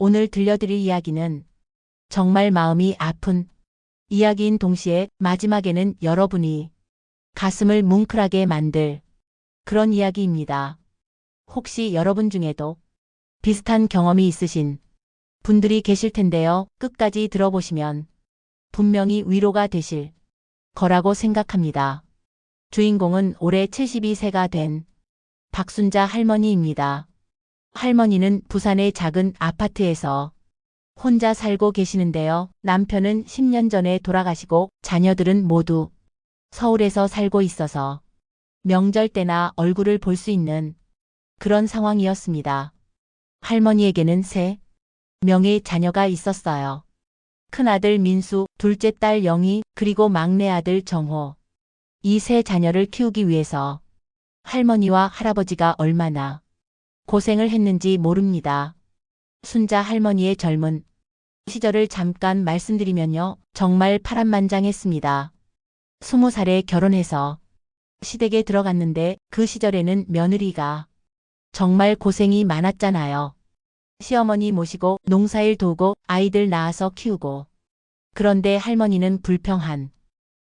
오늘 들려드릴 이야기는 정말 마음이 아픈 이야기인 동시에 마지막에는 여러분이 가슴을 뭉클하게 만들 그런 이야기입니다. 혹시 여러분 중에도 비슷한 경험이 있으신 분들이 계실 텐데요. 끝까지 들어보시면 분명히 위로가 되실 거라고 생각합니다. 주인공은 올해 72세가 된 박순자 할머니입니다. 할머니는 부산의 작은 아파트에서 혼자 살고 계시는데요. 남편은 10년 전에 돌아가시고 자녀들은 모두 서울에서 살고 있어서 명절 때나 얼굴을 볼 수 있는 그런 상황이었습니다. 할머니에게는 3명의 자녀가 있었어요. 큰아들 민수, 둘째 딸 영희, 그리고 막내 아들 정호. 이 3자녀를 키우기 위해서 할머니와 할아버지가 얼마나 고생을 했는지 모릅니다. 순자 할머니의 젊은 시절을 잠깐 말씀드리면요. 정말 파란만장했습니다. 20살에 결혼해서 시댁에 들어갔는데 그 시절에는 며느리가 정말 고생이 많았잖아요. 시어머니 모시고 농사일 도우고 아이들 낳아서 키우고. 그런데 할머니는 불평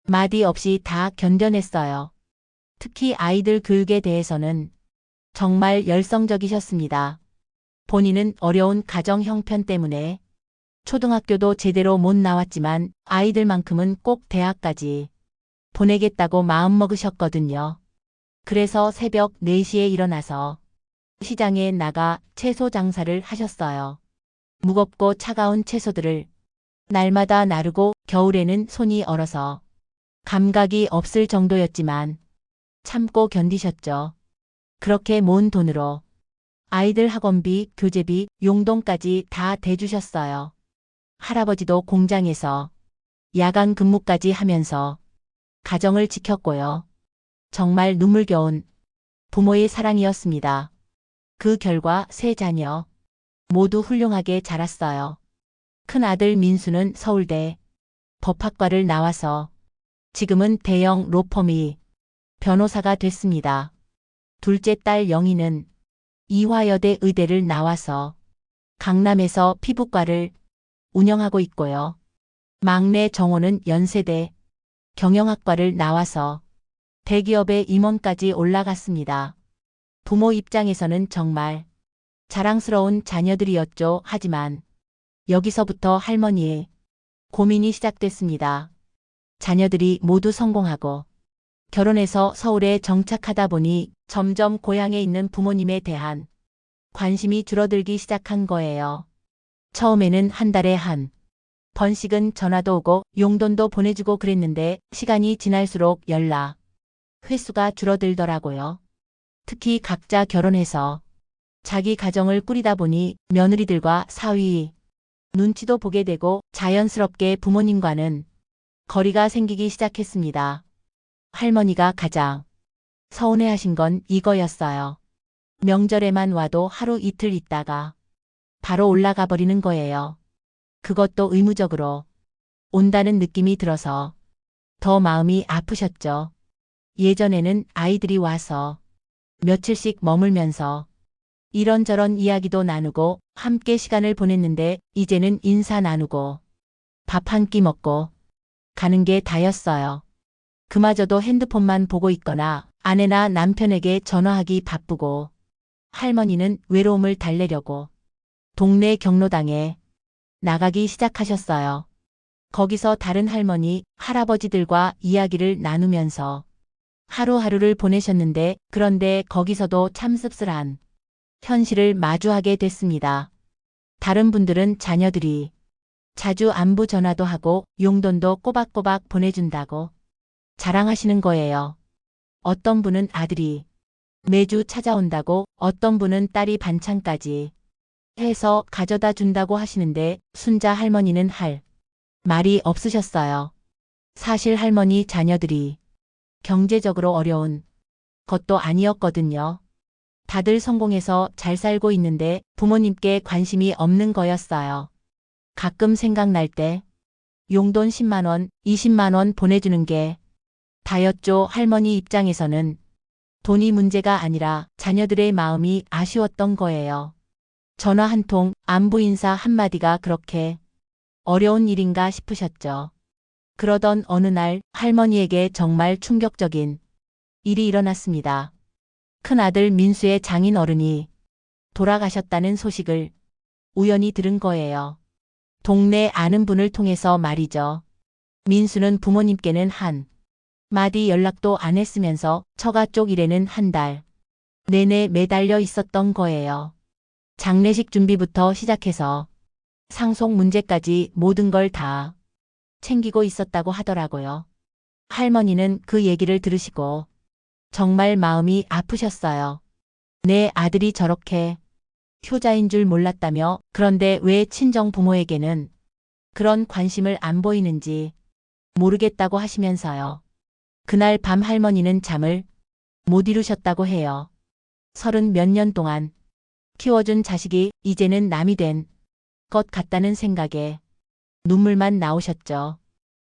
마디 없이 다 견뎌냈어요. 특히 아이들 교육에 대해서는 정말 열성적이셨습니다. 본인은 어려운 가정 형편 때문에 초등학교도 제대로 못 나왔지만 아이들만큼은 꼭 대학까지 보내겠다고 마음먹으셨거든요. 그래서 새벽 4시에 일어나서 시장에 나가 채소 장사를 하셨어요. 무겁고 차가운 채소들을 날마다 나르고 겨울에는 손이 얼어서 감각이 없을 정도였지만 참고 견디셨죠. 그렇게 모은 돈으로 아이들 학원비, 교재비, 용돈까지 다 대주셨어요. 할아버지도 공장에서 야간 근무까지 하면서 가정을 지켰고요. 정말 눈물겨운 부모의 사랑이었습니다. 그 결과 3자녀 모두 훌륭하게 자랐어요. 큰아들 민수는 서울대 법학과를 나와서 지금은 대형 로펌의 변호사가 됐습니다. 둘째 딸 영희는 이화여대 의대를 나와서 강남에서 피부과를 운영하고 있고요. 막내 정호는 연세대 경영학과를 나와서 대기업의 임원까지 올라갔습니다. 부모 입장에서는 정말 자랑스러운 자녀들이었죠. 하지만 여기서부터 할머니의 고민이 시작됐습니다. 자녀들이 모두 성공하고 결혼해서 서울에 정착하다 보니 점점 고향에 있는 부모님에 대한 관심이 줄어들기 시작한 거예요. 처음에는 한 달에 한 번씩은 전화도 오고 용돈도 보내주고 그랬는데 시간이 지날수록 연락 횟수가 줄어들더라고요. 특히 각자 결혼해서 자기 가정을 꾸리다 보니 며느리들과 사위 눈치도 보게 되고 자연스럽게 부모님과는 거리가 생기기 시작했습니다. 할머니가 가장 서운해하신 건 이거였어요. 명절에만 와도 하루 이틀 있다가 바로 올라가 버리는 거예요. 그것도 의무적으로 온다는 느낌이 들어서 더 마음이 아프셨죠. 예전에는 아이들이 와서 며칠씩 머물면서 이런저런 이야기도 나누고 함께 시간을 보냈는데 이제는 인사 나누고 밥 한 끼 먹고 가는 게 다였어요. 그마저도 핸드폰만 보고 있거나 아내나 남편에게 전화하기 바쁘고 할머니는 외로움을 달래려고 동네 경로당에 나가기 시작하셨어요. 거기서 다른 할머니, 할아버지들과 이야기를 나누면서 하루하루를 보내셨는데 그런데 거기서도 참 씁쓸한 현실을 마주하게 됐습니다. 다른 분들은 자녀들이 자주 안부 전화도 하고 용돈도 꼬박꼬박 보내준다고 자랑하시는 거예요. 어떤 분은 아들이 매주 찾아온다고, 어떤 분은 딸이 반찬까지 해서 가져다 준다고 하시는데 순자 할머니는 할 말이 없으셨어요. 사실 할머니 자녀들이 경제적으로 어려운 것도 아니었거든요. 다들 성공해서 잘 살고 있는데 부모님께 관심이 없는 거였어요. 가끔 생각날 때 용돈 10만 원, 20만 원 보내주는 게 다였죠. 할머니 입장에서는 돈이 문제가 아니라 자녀들의 마음이 아쉬웠던 거예요. 전화 한 통, 안부 인사 한마디가 그렇게 어려운 일인가 싶으셨죠. 그러던 어느 날 할머니에게 정말 충격적인 일이 일어났습니다. 큰아들 민수의 장인 어른이 돌아가셨다는 소식을 우연히 들은 거예요. 동네 아는 분을 통해서 말이죠. 민수는 부모님께는 한 마디 연락도 안 했으면서 처가 쪽 일에는 한 달 내내 매달려 있었던 거예요. 장례식 준비부터 시작해서 상속 문제까지 모든 걸 다 챙기고 있었다고 하더라고요. 할머니는 그 얘기를 들으시고 정말 마음이 아프셨어요. 내 아들이 저렇게 효자인 줄 몰랐다며, 그런데 왜 친정 부모에게는 그런 관심을 안 보이는지 모르겠다고 하시면서요. 그날 밤 할머니는 잠을 못 이루셨다고 해요. 30 몇 년 동안 키워준 자식이 이제는 남이 된 것 같다는 생각에 눈물만 나오셨죠.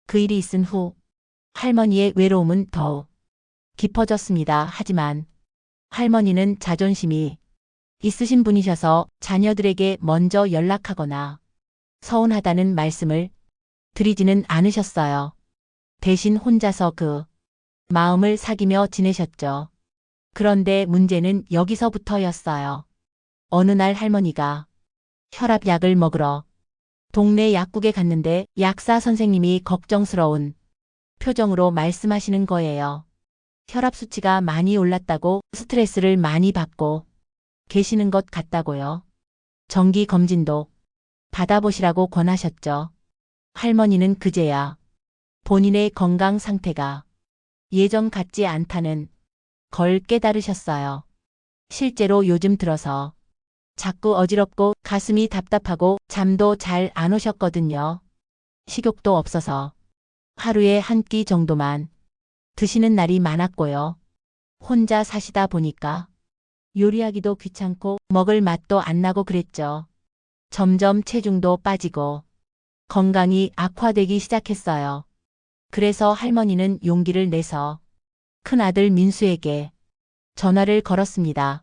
그 일이 있은 후 할머니의 외로움은 더욱 깊어졌습니다. 하지만 할머니는 자존심이 있으신 분이셔서 자녀들에게 먼저 연락하거나 서운하다는 말씀을 드리지는 않으셨어요. 대신 혼자서 그 마음을 사귀며 지내셨죠. 그런데 문제는 여기서부터였어요. 어느 날 할머니가 혈압약을 먹으러 동네 약국에 갔는데 약사 선생님이 걱정스러운 표정으로 말씀하시는 거예요. 혈압 수치가 많이 올랐다고, 스트레스를 많이 받고 계시는 것 같다고요. 정기 검진도 받아보시라고 권하셨죠. 할머니는 그제야 본인의 건강 상태가 예전 같지 않다는 걸 깨달으셨어요. 실제로 요즘 들어서 자꾸 어지럽고 가슴이 답답하고 잠도 잘 안 오셨거든요. 식욕도 없어서 하루에 한 끼 정도만 드시는 날이 많았고요. 혼자 사시다 보니까 요리하기도 귀찮고 먹을 맛도 안 나고 그랬죠. 점점 체중도 빠지고 건강이 악화되기 시작했어요. 그래서 할머니는 용기를 내서 큰아들 민수에게 전화를 걸었습니다.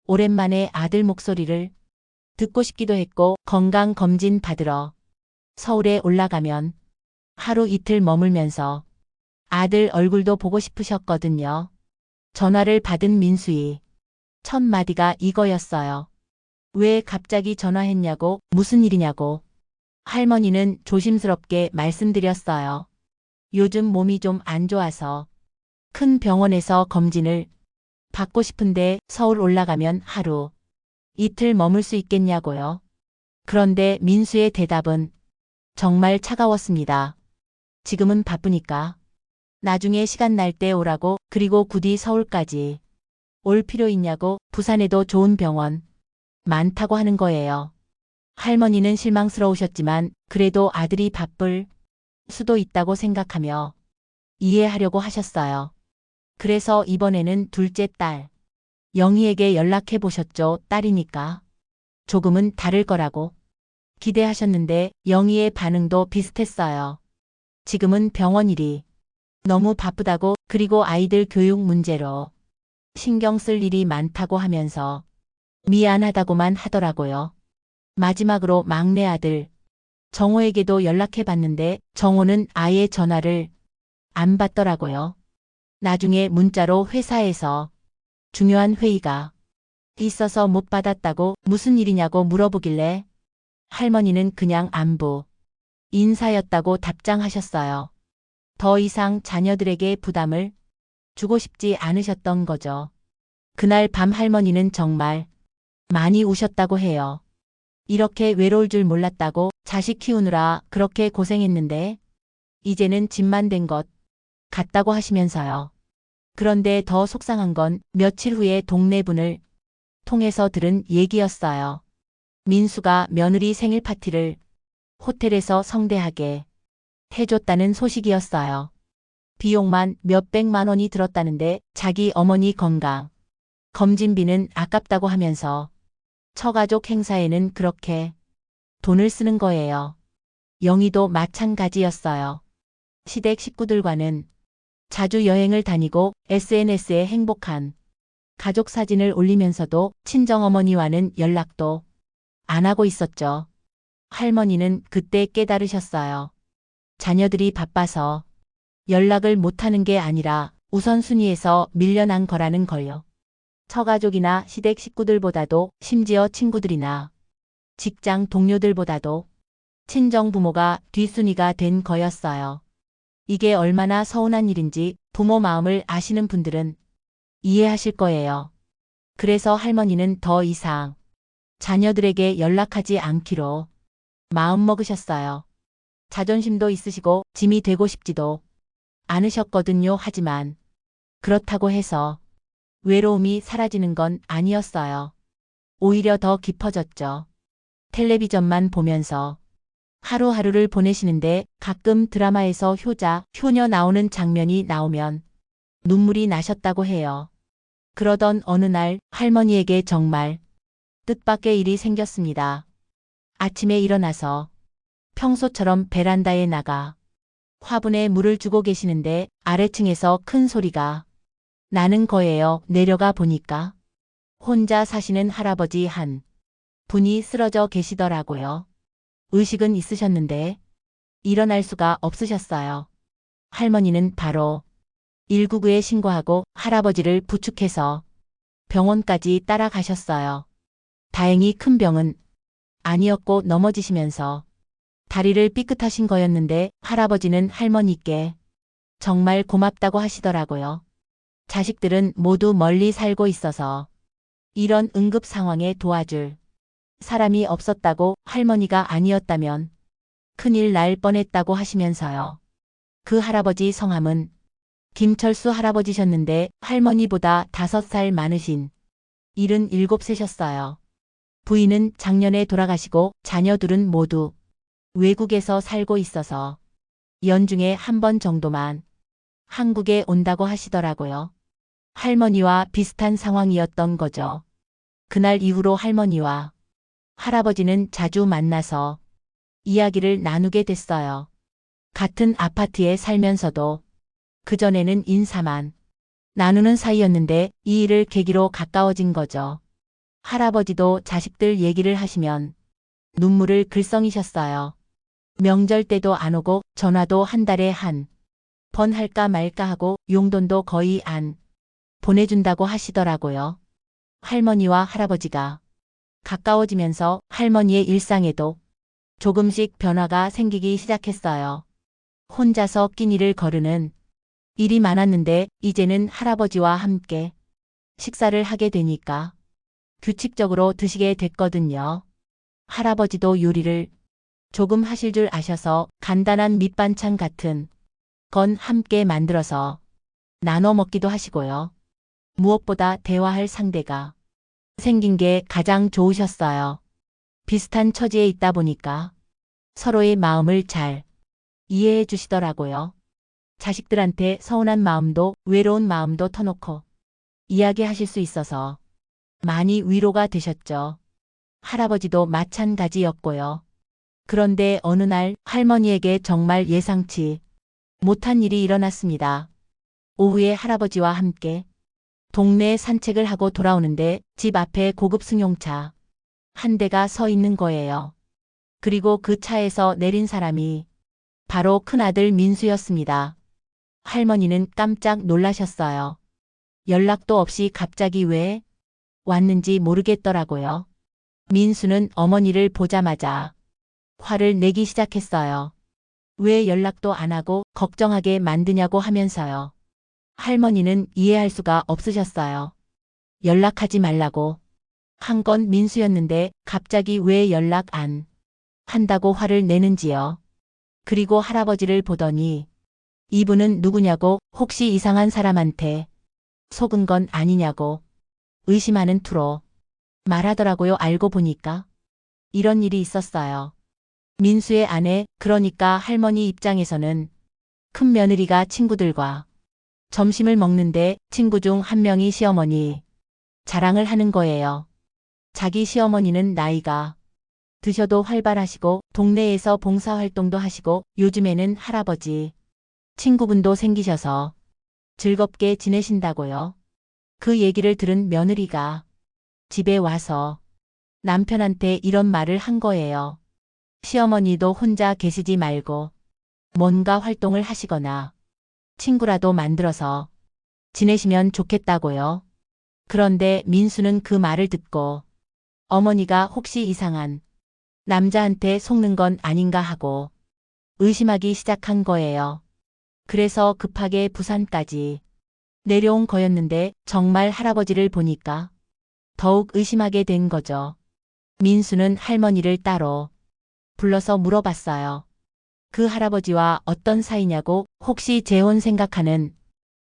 오랜만에 아들 목소리를 듣고 싶기도 했고, 건강검진 받으러 서울에 올라가면 하루 이틀 머물면서 아들 얼굴도 보고 싶으셨거든요. 전화를 받은 민수의 첫 마디가 이거였어요. 왜 갑자기 전화했냐고, 무슨 일이냐고. 할머니는 조심스럽게 말씀드렸어요. 요즘 몸이 좀 안 좋아서 큰 병원에서 검진을 받고 싶은데 서울 올라가면 하루 이틀 머물 수 있겠냐고요. 그런데 민수의 대답은 정말 차가웠습니다. 지금은 바쁘니까 나중에 시간 날 때 오라고. 그리고 굳이 서울까지 올 필요 있냐고. 부산에도 좋은 병원 많다고 하는 거예요. 할머니는 실망스러우셨지만 그래도 아들이 바쁠 수도 있다고 생각하며 이해하려고 하셨어요. 그래서 이번에는 둘째 딸 영희에게 연락해 보셨죠. 딸이니까 조금은 다를 거라고 기대하셨는데 영희의 반응도 비슷했어요. 지금은 병원 일이 너무 바쁘다고, 그리고 아이들 교육 문제로 신경 쓸 일이 많다고 하면서 미안하다고만 하더라고요. 마지막으로 막내 아들 정호에게도 연락해 봤는데 정호는 아예 전화를 안 받더라고요. 나중에 문자로 회사에서 중요한 회의가 있어서 못 받았다고, 무슨 일이냐고 물어보길래 할머니는 그냥 안부 인사였다고 답장하셨어요. 더 이상 자녀들에게 부담을 주고 싶지 않으셨던 거죠. 그날 밤 할머니는 정말 많이 우셨다고 해요. 이렇게 외로울 줄 몰랐다고, 자식 키우느라 그렇게 고생했는데 이제는 집만 된 것 같다고 하시면서요. 그런데 더 속상한 건 며칠 후에 동네분을 통해서 들은 얘기였어요. 민수가 며느리 생일 파티를 호텔에서 성대하게 해줬다는 소식이었어요. 비용만 몇백만 원이 들었다는데 자기 어머니 건강 검진비는 아깝다고 하면서 처가족 행사에는 그렇게 돈을 쓰는 거예요. 영희도 마찬가지였어요. 시댁 식구들과는 자주 여행을 다니고 SNS에 행복한 가족 사진을 올리면서도 친정어머니와는 연락도 안 하고 있었죠. 할머니는 그때 깨달으셨어요. 자녀들이 바빠서 연락을 못하는 게 아니라 우선순위에서 밀려난 거라는 걸요. 처가족이나 시댁 식구들보다도 심지어 친구들이나 직장 동료들보다도 친정 부모가 뒷순위가 된 거였어요. 이게 얼마나 서운한 일인지 부모 마음을 아시는 분들은 이해하실 거예요. 그래서 할머니는 더 이상 자녀들에게 연락하지 않기로 마음먹으셨어요. 자존심도 있으시고 짐이 되고 싶지도 않으셨거든요. 하지만 그렇다고 해서 외로움이 사라지는 건 아니었어요. 오히려 더 깊어졌죠. 텔레비전만 보면서 하루하루를 보내시는데 가끔 드라마에서 효자, 효녀 나오는 장면이 나오면 눈물이 나셨다고 해요. 그러던 어느 날 할머니에게 정말 뜻밖의 일이 생겼습니다. 아침에 일어나서 평소처럼 베란다에 나가 화분에 물을 주고 계시는데 아래층에서 큰 소리가 나는 거예요. 내려가 보니까 혼자 사시는 할아버지 한 분이 쓰러져 계시더라고요. 의식은 있으셨는데 일어날 수가 없으셨어요. 할머니는 바로 119에 신고하고 할아버지를 부축해서 병원까지 따라가셨어요. 다행히 큰 병은 아니었고 넘어지시면서 다리를 삐끗하신 거였는데 할아버지는 할머니께 정말 고맙다고 하시더라고요. 자식들은 모두 멀리 살고 있어서 이런 응급 상황에 도와줄 사람이 없었다고 할머니가 아니었다면 큰일 날 뻔했다고 하시면서요. 그 할아버지 성함은 김철수 할아버지셨는데 할머니보다 5살 많으신 77세셨어요. 부인은 작년에 돌아가시고 자녀들은 모두 외국에서 살고 있어서 연중에 한 번 정도만 한국에 온다고 하시더라고요. 할머니와 비슷한 상황이었던 거죠. 그날 이후로 할머니와 할아버지는 자주 만나서 이야기를 나누게 됐어요. 같은 아파트에 살면서도 그전에는 인사만 나누는 사이였는데 이 일을 계기로 가까워진 거죠. 할아버지도 자식들 얘기를 하시면 눈물을 글썽이셨어요. 명절 때도 안 오고 전화도 한 달에 한 번 할까 말까 하고 용돈도 거의 안 보내준다고 하시더라고요. 할머니와 할아버지가 가까워지면서 할머니의 일상에도 조금씩 변화가 생기기 시작했어요. 혼자서 끼니를 거르는 일이 많았는데 이제는 할아버지와 함께 식사를 하게 되니까 규칙적으로 드시게 됐거든요. 할아버지도 요리를 조금 하실 줄 아셔서 간단한 밑반찬 같은 건 함께 만들어서 나눠 먹기도 하시고요. 무엇보다 대화할 상대가 생긴 게 가장 좋으셨어요. 비슷한 처지에 있다 보니까 서로의 마음을 잘 이해해 주시더라고요. 자식들한테 서운한 마음도 외로운 마음도 터놓고 이야기하실 수 있어서 많이 위로가 되셨죠. 할아버지도 마찬가지였고요. 그런데 어느 날 할머니에게 정말 예상치 못한 일이 일어났습니다. 오후에 할아버지와 함께 동네 산책을 하고 돌아오는데 집 앞에 고급 승용차 한 대가 서 있는 거예요. 그리고 그 차에서 내린 사람이 바로 큰아들 민수였습니다. 할머니는 깜짝 놀라셨어요. 연락도 없이 갑자기 왜 왔는지 모르겠더라고요. 민수는 어머니를 보자마자 화를 내기 시작했어요. 왜 연락도 안 하고 걱정하게 만드냐고 하면서요. 할머니는 이해할 수가 없으셨어요. 연락하지 말라고 한 건 민수였는데 갑자기 왜 연락 안 한다고 화를 내는지요. 그리고 할아버지를 보더니 이분은 누구냐고 혹시 이상한 사람한테 속은 건 아니냐고 의심하는 투로 말하더라고요. 알고 보니까 이런 일이 있었어요. 민수의 아내, 그러니까 할머니 입장에서는 큰 며느리가 친구들과 점심을 먹는데 친구 중 한 명이 시어머니 자랑을 하는 거예요. 자기 시어머니는 나이가 드셔도 활발하시고 동네에서 봉사활동도 하시고 요즘에는 할아버지 친구분도 생기셔서 즐겁게 지내신다고요. 그 얘기를 들은 며느리가 집에 와서 남편한테 이런 말을 한 거예요. 시어머니도 혼자 계시지 말고 뭔가 활동을 하시거나 친구라도 만들어서 지내시면 좋겠다고요. 그런데 민수는 그 말을 듣고 어머니가 혹시 이상한 남자한테 속는 건 아닌가 하고 의심하기 시작한 거예요. 그래서 급하게 부산까지 내려온 거였는데 정말 할아버지를 보니까 더욱 의심하게 된 거죠. 민수는 할머니를 따로 불러서 물어봤어요. 그 할아버지와 어떤 사이냐고, 혹시 재혼 생각하는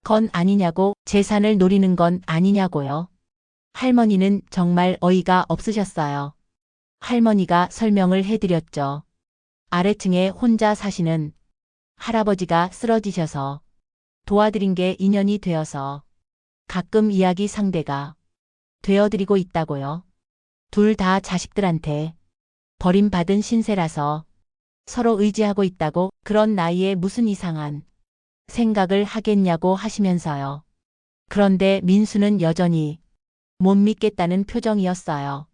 건 아니냐고, 재산을 노리는 건 아니냐고요. 할머니는 정말 어이가 없으셨어요. 할머니가 설명을 해드렸죠. 아래층에 혼자 사시는 할아버지가 쓰러지셔서 도와드린 게 인연이 되어서 가끔 이야기 상대가 되어드리고 있다고요. 둘 다 자식들한테 버림받은 신세라서 서로 의지하고 있다고, 그런 나이에 무슨 이상한 생각을 하겠냐고 하시면서요. 그런데 민수는 여전히 못 믿겠다는 표정이었어요.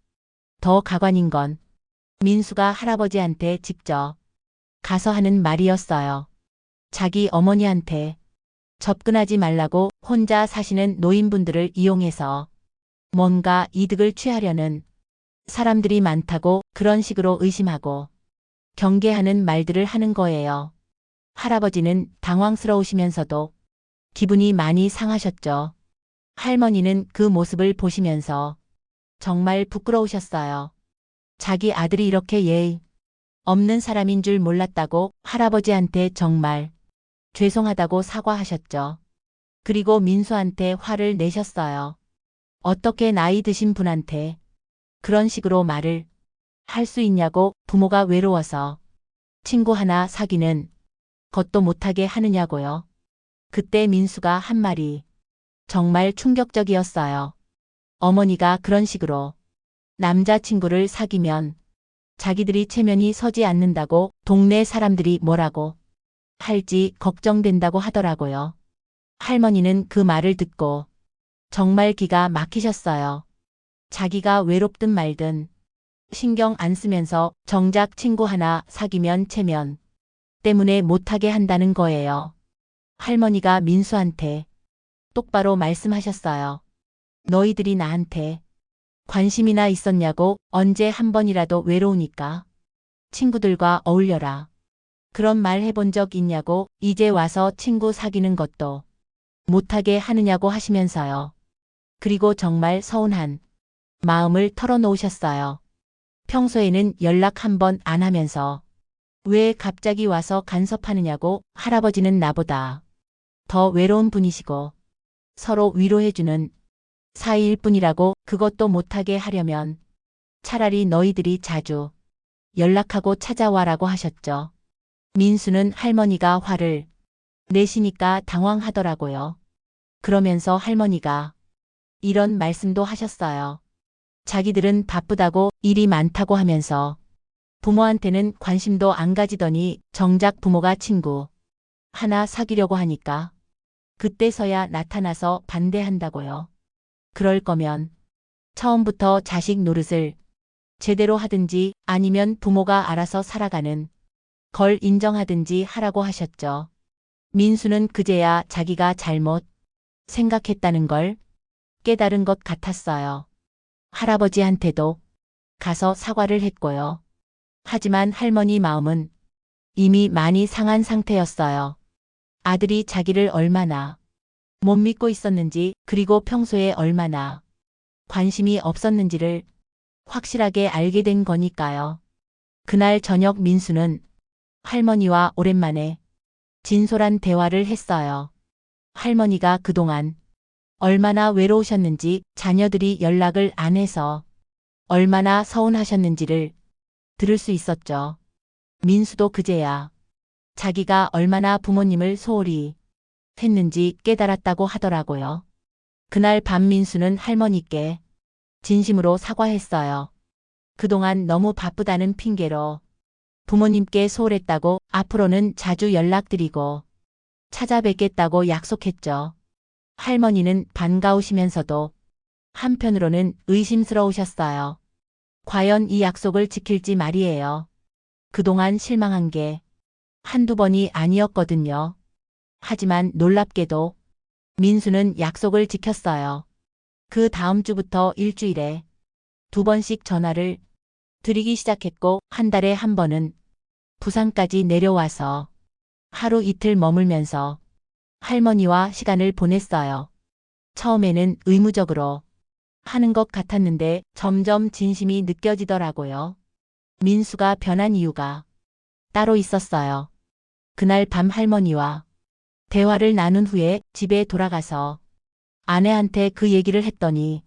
더 가관인 건 민수가 할아버지한테 직접 가서 하는 말이었어요. 자기 어머니한테 접근하지 말라고, 혼자 사시는 노인분들을 이용해서 뭔가 이득을 취하려는 사람들이 많다고, 그런 식으로 의심하고 경계하는 말들을 하는 거예요. 할아버지는 당황스러우시면서도 기분이 많이 상하셨죠. 할머니는 그 모습을 보시면서 정말 부끄러우셨어요. 자기 아들이 이렇게 예의 없는 사람인 줄 몰랐다고 할아버지한테 정말 죄송하다고 사과하셨죠. 그리고 민수한테 화를 내셨어요. 어떻게 나이 드신 분한테 그런 식으로 말을 할 수 있냐고, 부모가 외로워서 친구 하나 사귀는 것도 못하게 하느냐고요. 그때 민수가 한 말이 정말 충격적이었어요. 어머니가 그런 식으로 남자친구를 사귀면 자기들이 체면이 서지 않는다고, 동네 사람들이 뭐라고 할지 걱정된다고 하더라고요. 할머니는 그 말을 듣고 정말 기가 막히셨어요. 자기가 외롭든 말든 신경 안 쓰면서 정작 친구 하나 사귀면 체면 때문에 못하게 한다는 거예요. 할머니가 민수한테 똑바로 말씀하셨어요. 너희들이 나한테 관심이나 있었냐고, 언제 한 번이라도 외로우니까 친구들과 어울려라. 그런 말 해본 적 있냐고, 이제 와서 친구 사귀는 것도 못하게 하느냐고 하시면서요. 그리고 정말 서운한 마음을 털어놓으셨어요. 평소에는 연락 한 번 안 하면서 왜 갑자기 와서 간섭하느냐고, 할아버지는 나보다 더 외로운 분이시고 서로 위로해주는 사이일 뿐이라고, 그것도 못하게 하려면 차라리 너희들이 자주 연락하고 찾아와라고 하셨죠. 민수는 할머니가 화를 내시니까 당황하더라고요. 그러면서 할머니가 이런 말씀도 하셨어요. 자기들은 바쁘다고, 일이 많다고 하면서 부모한테는 관심도 안 가지더니 정작 부모가 친구 하나 사귀려고 하니까 그때서야 나타나서 반대한다고요. 그럴 거면 처음부터 자식 노릇을 제대로 하든지, 아니면 부모가 알아서 살아가는 걸 인정하든지 하라고 하셨죠. 민수는 그제야 자기가 잘못 생각했다는 걸 깨달은 것 같았어요. 할아버지한테도 가서 사과를 했고요. 하지만 할머니 마음은 이미 많이 상한 상태였어요. 아들이 자기를 얼마나 못 믿고 있었는지, 그리고 평소에 얼마나 관심이 없었는지를 확실하게 알게 된 거니까요. 그날 저녁 민수는 할머니와 오랜만에 진솔한 대화를 했어요. 할머니가 그동안 얼마나 외로우셨는지, 자녀들이 연락을 안 해서 얼마나 서운하셨는지를 들을 수 있었죠. 민수도 그제야 자기가 얼마나 부모님을 소홀히 했는지 깨달았다고 하더라고요. 그날 밤 민수는 할머니께 진심으로 사과했어요. 그동안 너무 바쁘다는 핑계로 부모님께 소홀했다고, 앞으로는 자주 연락드리고 찾아뵙겠다고 약속했죠. 할머니는 반가우시면서도 한편으로는 의심스러우셨어요. 과연 이 약속을 지킬지 말이에요. 그동안 실망한 게 한두 번이 아니었거든요. 하지만 놀랍게도 민수는 약속을 지켰어요. 그 다음 주부터 일주일에 2번씩 전화를 드리기 시작했고 한 달에 한 번은 부산까지 내려와서 하루 이틀 머물면서 할머니와 시간을 보냈어요. 처음에는 의무적으로 하는 것 같았는데 점점 진심이 느껴지더라고요. 민수가 변한 이유가 따로 있었어요. 그날 밤 할머니와 대화를 나눈 후에 집에 돌아가서 아내한테 그 얘기를 했더니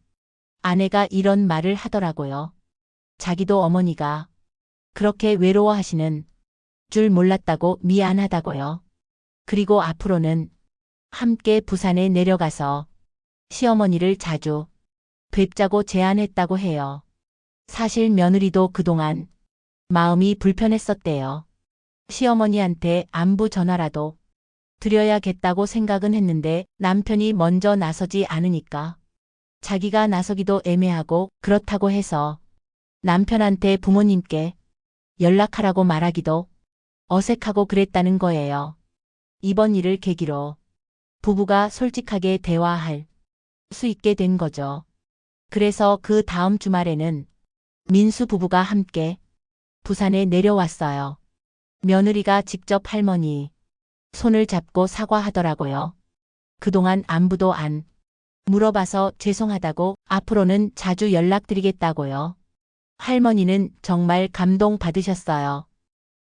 아내가 이런 말을 하더라고요. 자기도 어머니가 그렇게 외로워하시는 줄 몰랐다고 미안하다고요. 그리고 앞으로는 함께 부산에 내려가서 시어머니를 자주 뵙자고 제안했다고 해요. 사실 며느리도 그동안 마음이 불편했었대요. 시어머니한테 안부 전화라도 드려야겠다고 생각은 했는데 남편이 먼저 나서지 않으니까 자기가 나서기도 애매하고 그렇다고 해서 남편한테 부모님께 연락하라고 말하기도 어색하고 그랬다는 거예요. 이번 일을 계기로 부부가 솔직하게 대화할 수 있게 된 거죠. 그래서 그 다음 주말에는 민수 부부가 함께 부산에 내려왔어요. 며느리가 직접 할머니 손을 잡고 사과하더라고요. 그동안 안부도 안 물어봐서 죄송하다고 앞으로는 자주 연락드리겠다고요. 할머니는 정말 감동받으셨어요.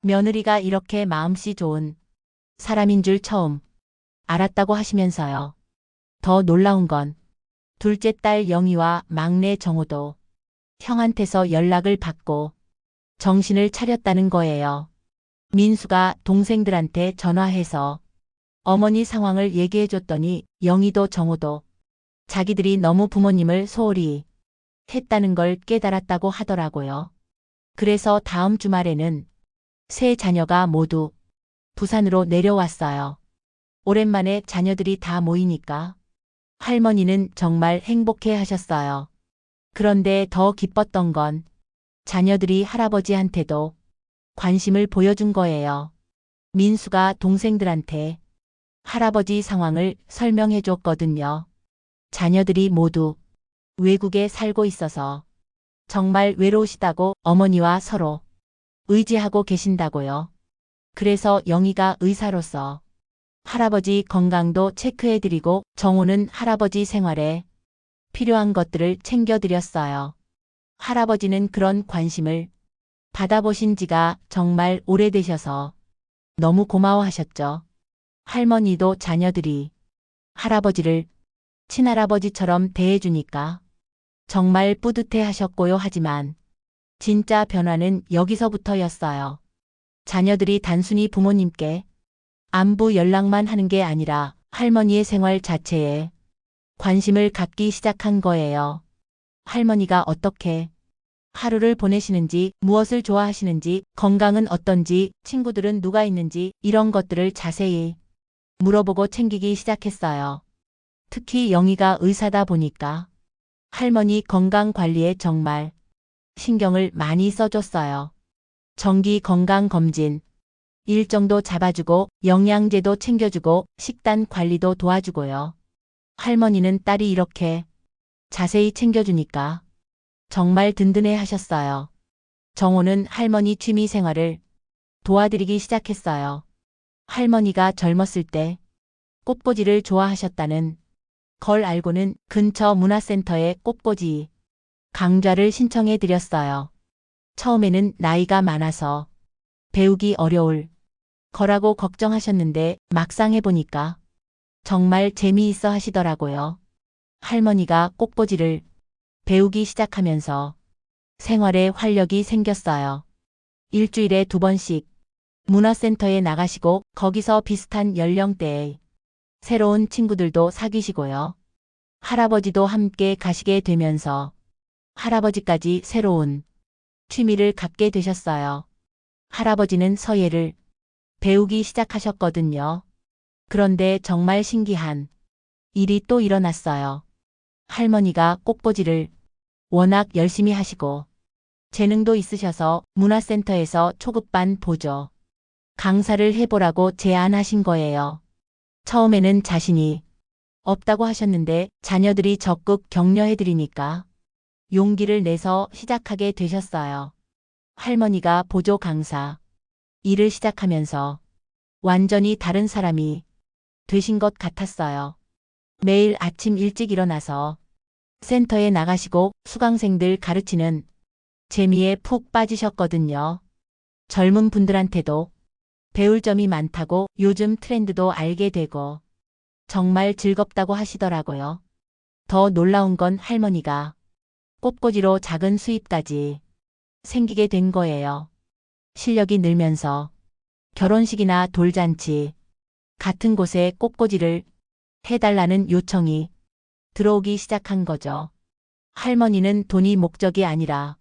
며느리가 이렇게 마음씨 좋은 사람인 줄 처음 알았다고 하시면서요. 더 놀라운 건 둘째 딸 영희와 막내 정호도 형한테서 연락을 받고 정신을 차렸다는 거예요. 민수가 동생들한테 전화해서 어머니 상황을 얘기해줬더니 영희도 정호도 자기들이 너무 부모님을 소홀히 했다는 걸 깨달았다고 하더라고요. 그래서 다음 주말에는 세 자녀가 모두 부산으로 내려왔어요. 오랜만에 자녀들이 다 모이니까 할머니는 정말 행복해 하셨어요. 그런데 더 기뻤던 건 자녀들이 할아버지한테도 관심을 보여준 거예요. 민수가 동생들한테 할아버지 상황을 설명해 줬거든요. 자녀들이 모두 외국에 살고 있어서 정말 외로우시다고 어머니와 서로 의지하고 계신다고요. 그래서 영희가 의사로서 할아버지 건강도 체크해드리고 정호는 할아버지 생활에 필요한 것들을 챙겨드렸어요. 할아버지는 그런 관심을 받아보신 지가 정말 오래되셔서 너무 고마워하셨죠. 할머니도 자녀들이 할아버지를 친할아버지처럼 대해주니까 정말 뿌듯해 하셨고요. 하지만 진짜 변화는 여기서부터였어요. 자녀들이 단순히 부모님께 안부 연락만 하는 게 아니라 할머니의 생활 자체에 관심을 갖기 시작한 거예요. 할머니가 어떻게 하루를 보내시는지, 무엇을 좋아하시는지, 건강은 어떤지, 친구들은 누가 있는지 이런 것들을 자세히 물어보고 챙기기 시작했어요. 특히 영희가 의사다 보니까 할머니 건강 관리에 정말 신경을 많이 써줬어요. 정기 건강검진, 일정도 잡아주고 영양제도 챙겨주고 식단 관리도 도와주고요. 할머니는 딸이 이렇게 자세히 챙겨주니까 정말 든든해 하셨어요. 정호는 할머니 취미 생활을 도와드리기 시작했어요. 할머니가 젊었을 때 꽃꽂이를 좋아하셨다는 걸 알고는 근처 문화센터에 꽃꽂이 강좌를 신청해 드렸어요. 처음에는 나이가 많아서 배우기 어려울 거라고 걱정하셨는데 막상 해보니까 정말 재미있어 하시더라고요. 할머니가 꽃꽂이를 배우기 시작하면서 생활에 활력이 생겼어요. 일주일에 2번씩 문화센터에 나가시고 거기서 비슷한 연령대의 새로운 친구들도 사귀시고요. 할아버지도 함께 가시게 되면서 할아버지까지 새로운 취미를 갖게 되셨어요. 할아버지는 서예를 배우기 시작하셨거든요. 그런데 정말 신기한 일이 또 일어났어요. 할머니가 꽃꽂이를 워낙 열심히 하시고 재능도 있으셔서 문화센터에서 초급반 보조 강사를 해보라고 제안하신 거예요. 처음에는 자신이 없다고 하셨는데 자녀들이 적극 격려해드리니까 용기를 내서 시작하게 되셨어요. 할머니가 보조 강사 일을 시작하면서 완전히 다른 사람이 되신 것 같았어요. 매일 아침 일찍 일어나서 센터에 나가시고 수강생들 가르치는 재미에 푹 빠지셨거든요. 젊은 분들한테도 배울 점이 많다고 요즘 트렌드도 알게 되고 정말 즐겁다고 하시더라고요. 더 놀라운 건 할머니가 꽃꽂이로 작은 수입까지 생기게 된 거예요. 실력이 늘면서 결혼식이나 돌잔치 같은 곳에 꽃꽂이를 해달라는 요청이 들어오기 시작한 거죠. 할머니는 돈이 목적이 아니라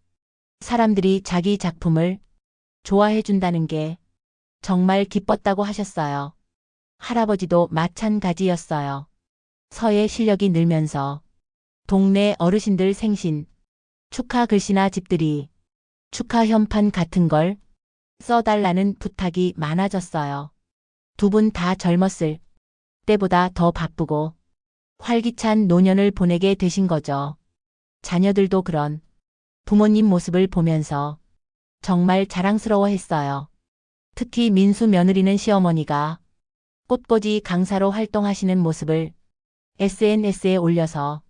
사람들이 자기 작품을 좋아해 준다는 게 정말 기뻤다고 하셨어요. 할아버지도 마찬가지였어요. 서예 실력이 늘면서 동네 어르신들 생신, 축하 글씨나 집들이, 축하 현판 같은 걸 써달라는 부탁이 많아졌어요. 두 분 다 젊었을 때보다 더 바쁘고 활기찬 노년을 보내게 되신 거죠. 자녀들도 그런 부모님 모습을 보면서 정말 자랑스러워했어요. 특히 민수 며느리는 시어머니가 꽃꽂이 강사로 활동하시는 모습을 SNS에 올려서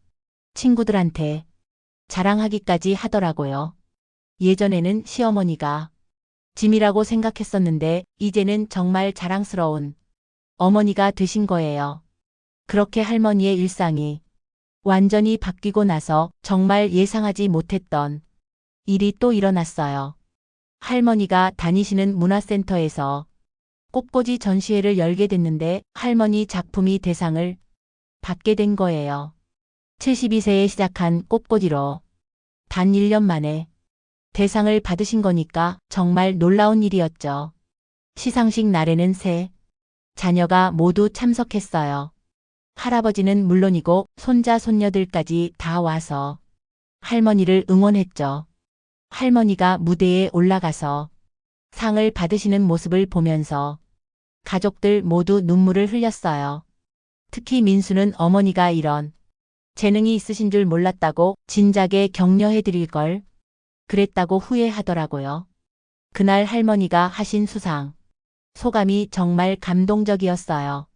친구들한테 자랑하기까지 하더라고요. 예전에는 시어머니가 짐이라고 생각했었는데 이제는 정말 자랑스러운 어머니가 되신 거예요. 그렇게 할머니의 일상이 완전히 바뀌고 나서 정말 예상하지 못했던 일이 또 일어났어요. 할머니가 다니시는 문화센터에서 꽃꽂이 전시회를 열게 됐는데 할머니 작품이 대상을 받게 된 거예요. 72세에 시작한 꽃꽂이로 단 1년 만에 대상을 받으신 거니까 정말 놀라운 일이었죠. 시상식 날에는 세 자녀가 모두 참석했어요. 할아버지는 물론이고 손자 손녀들까지 다 와서 할머니를 응원했죠. 할머니가 무대에 올라가서 상을 받으시는 모습을 보면서 가족들 모두 눈물을 흘렸어요. 특히 민수는 어머니가 이런 재능이 있으신 줄 몰랐다고 진작에 격려해 드릴 걸 그랬다고 후회하더라고요. 그날 할머니가 하신 수상, 소감이 정말 감동적이었어요.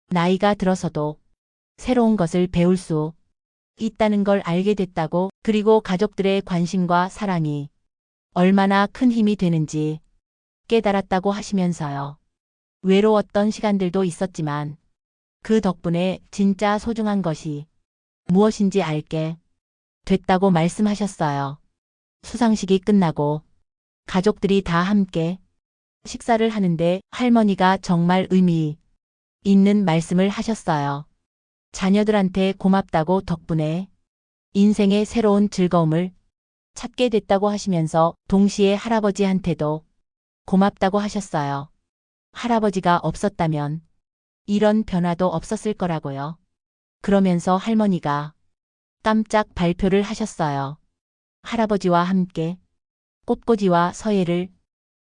나이가 들어서도 새로운 것을 배울 수 있다는 걸 알게 됐다고, 그리고 가족들의 관심과 사랑이 얼마나 큰 힘이 되는지 깨달았다고 하시면서요. 외로웠던 시간들도 있었지만 그 덕분에 진짜 소중한 것이 무엇인지 알게 됐다고 말씀하셨어요. 수상식이 끝나고 가족들이 다 함께 식사를 하는데 할머니가 정말 의미 있는 말씀을 하셨어요. 자녀들한테 고맙다고 덕분에 인생의 새로운 즐거움을 찾게 됐다고 하시면서 동시에 할아버지한테도 고맙다고 하셨어요. 할아버지가 없었다면 이런 변화도 없었을 거라고요. 그러면서 할머니가 깜짝 발표를 하셨어요. 할아버지와 함께 꽃꽂이와 서예를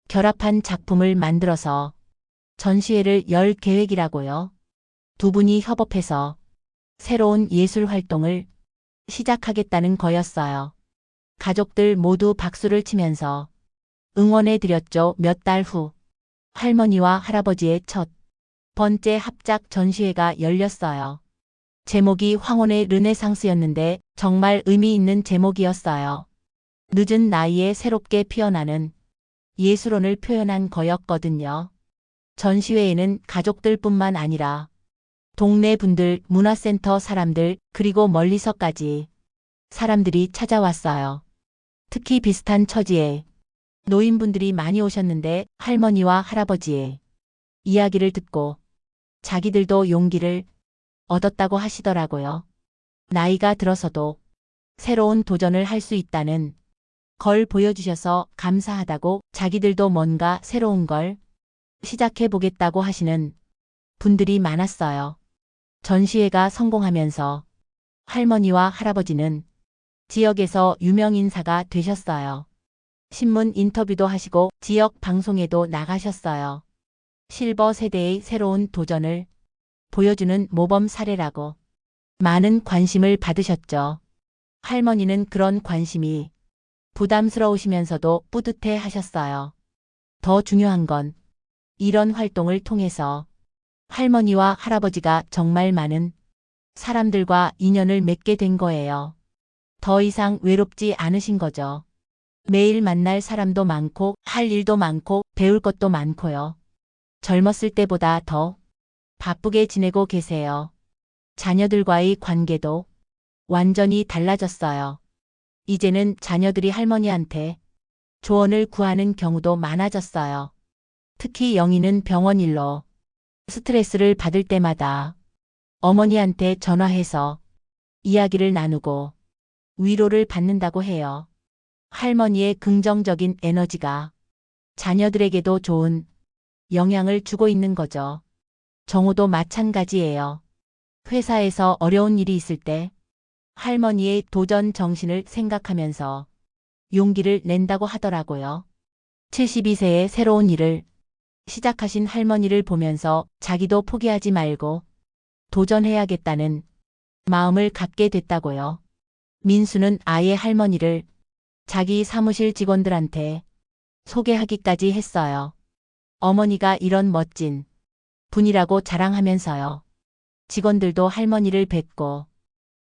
결합한 작품을 만들어서 전시회를 열 계획이라고요. 두 분이 협업해서 새로운 예술 활동을 시작하겠다는 거였어요. 가족들 모두 박수를 치면서 응원해 드렸죠. 몇 달 후 할머니와 할아버지의 첫 번째 합작 전시회가 열렸어요. 제목이 황혼의 르네상스였는데 정말 의미 있는 제목이었어요. 늦은 나이에 새롭게 피어나는 예술혼을 표현한 거였거든요. 전시회에는 가족들뿐만 아니라 동네 분들, 문화센터 사람들, 그리고 멀리서까지 사람들이 찾아왔어요. 특히 비슷한 처지의 노인분들이 많이 오셨는데 할머니와 할아버지의 이야기를 듣고 자기들도 용기를 얻었다고 하시더라고요. 나이가 들어서도 새로운 도전을 할 수 있다는 걸 보여주셔서 감사하다고, 자기들도 뭔가 새로운 걸 시작해 보겠다고 하시는 분들이 많았어요. 전시회가 성공하면서 할머니와 할아버지는 지역에서 유명 인사가 되셨어요. 신문 인터뷰도 하시고 지역 방송에도 나가셨어요. 실버 세대의 새로운 도전을 보여주는 모범 사례라고 많은 관심을 받으셨죠. 할머니는 그런 관심이 부담스러우시면서도 뿌듯해 하셨어요. 더 중요한 건 이런 활동을 통해서 할머니와 할아버지가 정말 많은 사람들과 인연을 맺게 된 거예요. 더 이상 외롭지 않으신 거죠. 매일 만날 사람도 많고 할 일도 많고 배울 것도 많고요. 젊었을 때보다 더 바쁘게 지내고 계세요. 자녀들과의 관계도 완전히 달라졌어요. 이제는 자녀들이 할머니한테 조언을 구하는 경우도 많아졌어요. 특히 영희는 병원 일로 스트레스를 받을 때마다 어머니한테 전화해서 이야기를 나누고 위로를 받는다고 해요. 할머니의 긍정적인 에너지가 자녀들에게도 좋은 영향을 주고 있는 거죠. 정호도 마찬가지예요. 회사에서 어려운 일이 있을 때 할머니의 도전 정신을 생각하면서 용기를 낸다고 하더라고요. 72세의 새로운 일을 시작하신 할머니를 보면서 자기도 포기하지 말고 도전해야겠다는 마음을 갖게 됐다고요. 민수는 아예 할머니를 자기 사무실 직원들한테 소개하기까지 했어요. 어머니가 이런 멋진 분이라고 자랑하면서요. 직원들도 할머니를 뵙고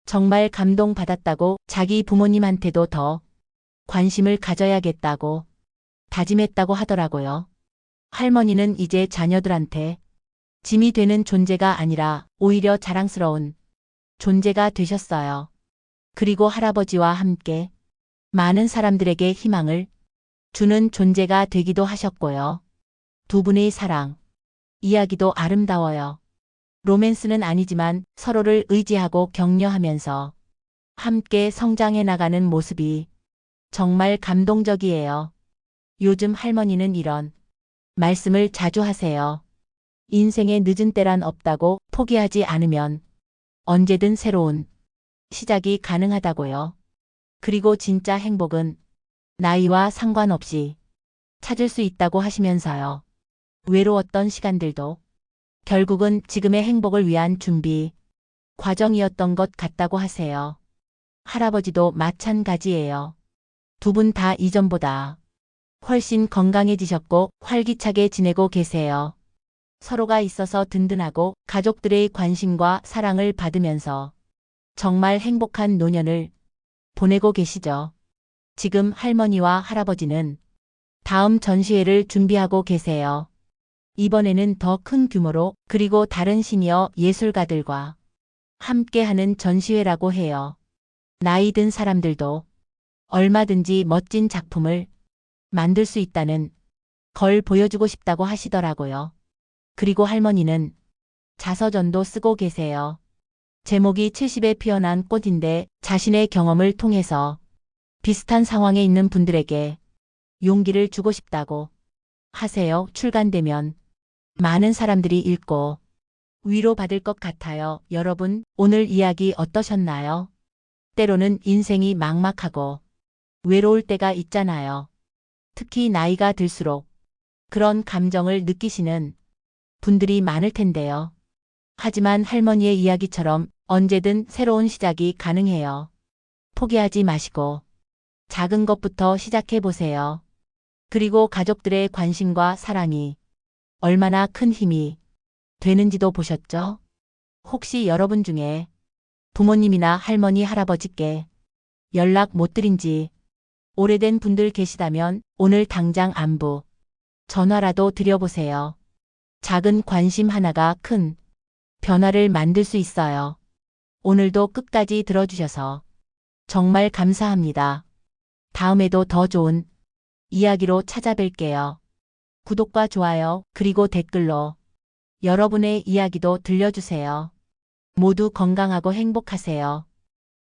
정말 감동받았다고 자기 부모님한테도 더 관심을 가져야겠다고 다짐했다고 하더라고요. 할머니는 이제 자녀들한테 짐이 되는 존재가 아니라 오히려 자랑스러운 존재가 되셨어요. 그리고 할아버지와 함께 많은 사람들에게 희망을 주는 존재가 되기도 하셨고요. 두 분의 사랑, 이야기도 아름다워요. 로맨스는 아니지만 서로를 의지하고 격려하면서 함께 성장해 나가는 모습이 정말 감동적이에요. 요즘 할머니는 이런 말씀을 자주 하세요. 인생에 늦은 때란 없다고 포기하지 않으면 언제든 새로운 시작이 가능하다고요. 그리고 진짜 행복은 나이와 상관없이 찾을 수 있다고 하시면서요. 외로웠던 시간들도 결국은 지금의 행복을 위한 준비 과정이었던 것 같다고 하세요. 할아버지도 마찬가지예요. 두 분 다 이전보다 훨씬 건강해지셨고 활기차게 지내고 계세요. 서로가 있어서 든든하고 가족들의 관심과 사랑을 받으면서 정말 행복한 노년을 보내고 계시죠. 지금 할머니와 할아버지는 다음 전시회를 준비하고 계세요. 이번에는 더 큰 규모로 그리고 다른 시니어 예술가들과 함께하는 전시회라고 해요. 나이 든 사람들도 얼마든지 멋진 작품을 만들 수 있다는 걸 보여주고 싶다고 하시더라고요. 그리고 할머니는 자서전도 쓰고 계세요. 제목이 70에 피어난 꽃인데 자신의 경험을 통해서 비슷한 상황에 있는 분들에게 용기를 주고 싶다고 하세요. 출간되면 많은 사람들이 읽고 위로받을 것 같아요. 여러분, 오늘 이야기 어떠셨나요? 때로는 인생이 막막하고 외로울 때가 있잖아요. 특히 나이가 들수록 그런 감정을 느끼시는 분들이 많을 텐데요. 하지만 할머니의 이야기처럼 언제든 새로운 시작이 가능해요. 포기하지 마시고 작은 것부터 시작해 보세요. 그리고 가족들의 관심과 사랑이 얼마나 큰 힘이 되는지도 보셨죠? 혹시 여러분 중에 부모님이나 할머니, 할아버지께 연락 못 드린 지 오래된 분들 계시다면 오늘 당장 안부 전화라도 드려보세요. 작은 관심 하나가 큰 변화를 만들 수 있어요. 오늘도 끝까지 들어주셔서 정말 감사합니다. 다음에도 더 좋은 이야기로 찾아뵐게요. 구독과 좋아요, 그리고 댓글로 여러분의 이야기도 들려주세요. 모두 건강하고 행복하세요.